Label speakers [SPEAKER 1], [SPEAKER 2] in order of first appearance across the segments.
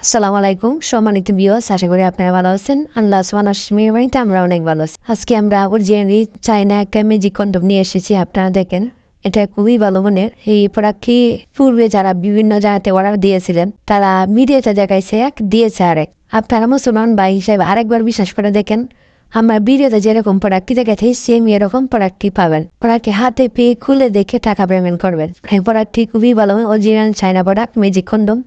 [SPEAKER 1] আসসালামু আলাইকুম সম্মানিত ভিউয়ার্স, আশা করি আপনারা ভালো আছেন। আল্লাহ সুবহানাহু ওয়া তাআলা আমরা অনেক ভালো আছি। আজকে আমরা অরিজিনালি চায়না একটা ম্যাজিক কন্ডম নিয়ে এসেছি। আপনারা দেখেন, এটা খুবই ভালো মানের। এই প্রোডাক্টটি পূর্বে যারা বিভিন্ন জায়গাতে অর্ডার দিয়েছিলেন তারা মিডিয়াতে দেখাইছে এক, দিয়েছে আরেক। আপনারা মুসলমান ভাই হিসেবে আরেকবার বিশ্বাস করে দেখেন, আমরা ভিডিওতে যেরকম প্রোডাক্টটি দেখাচ্ছি সেম এরকম প্রোডাক্টটি পাবেন। প্রোডাক্টটি হাতে পেয়ে খুলে দেখে টাকা পেমেন্ট করবেন। এই প্রোডাক্টটি খুবই ভালো, original China product magic condom.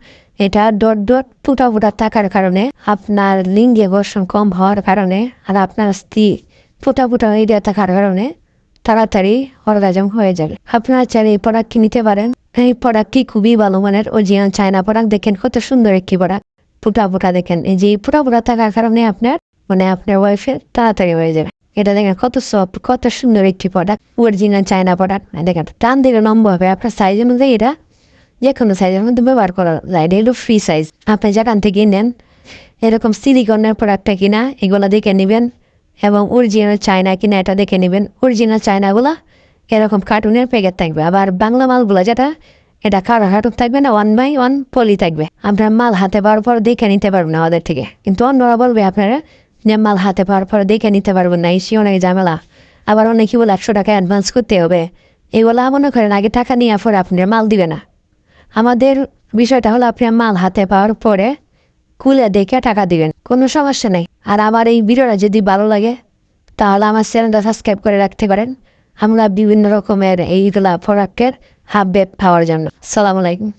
[SPEAKER 1] এটা ডট ডট ফুটা ফুটা থাকার কারণে, আপনার লিঙ্গে ঘর্ষণ কম হওয়ার কারণে, আর আপনার স্ত্রী ফুটা ফুটা এরিয়া থাকার কারণে তাড়াতাড়ি অর্গাজম হয়ে যাবে। আপনারা চাইলে এই প্রোডাক্টটি নিতে পারেন। এই প্রোডাক্টটি খুবই ভালো মানের অরিজিনাল চায়না প্রোডাক্ট। দেখেন কত সুন্দর একটি প্রোডাক্ট, ফুটা ফুটা দেখেন। এই যে ফুটা ফুটা থাকার কারণে আপনার আপনার ওয়াইফের তাড়াতাড়ি হয়ে যাবে। এটা দেখেন কত সফট, কত সুন্দর একটি প্রোডাক্ট, অরিজিনাল চায়না প্রোডাক্ট। দেখেন টান দিলে নম্বর হবে আপনার সাইজ অনুযায়ী। এটা যে কোনো সাইজের মধ্যে ব্যবহার করা যায়। এটা হলো ফ্রি সাইজ। আপনি যেখান থেকে নেন এরকম সিলিকনের প্রোডাক্টটা কিনা এগুলো দেখে নেবেন, এবং অরিজিনাল চায়না কিনা এটা দেখে নেবেন। অরিজিনাল চায়নাগুলো এরকম কার্টুনের প্যাকেট থাকবে, আবার বাংলা মালগুলো যেটা এটা কার্টুন থাকবে না, 1x1 পলি থাকবে। আপনার মাল হাতে পাওয়ার পর দেখে নিতে পারবেন আমাদের থেকে। কিন্তু অন্যরা বলবে আপনারা যে মাল হাতে পাওয়ার পর দেখে নিতে পারবেন না, এসে অনেক ঝামেলা। আবার অনেকে বলে 100 টাকা অ্যাডভান্স করতে হবে। এগুলো মনে করেন আগে টাকা নিয়ে পরে আপনার মাল দিবে না। আমাদের বিষয়টা হলো আপনি মাল হাতে পাওয়ার পরে খুলে দেখে টাকা দিবেন, কোনো সমস্যা নেই। আর আমার এই ভিডিওটা যদি ভালো লাগে তাহলে আমার চ্যানেলটা সাবস্ক্রাইব করে রাখতে পারেন। আমরা বিভিন্ন রকমের এইগুলা প্রোডাক্টের হাব পাওয়ার জন্য। আসসালামু আলাইকুম।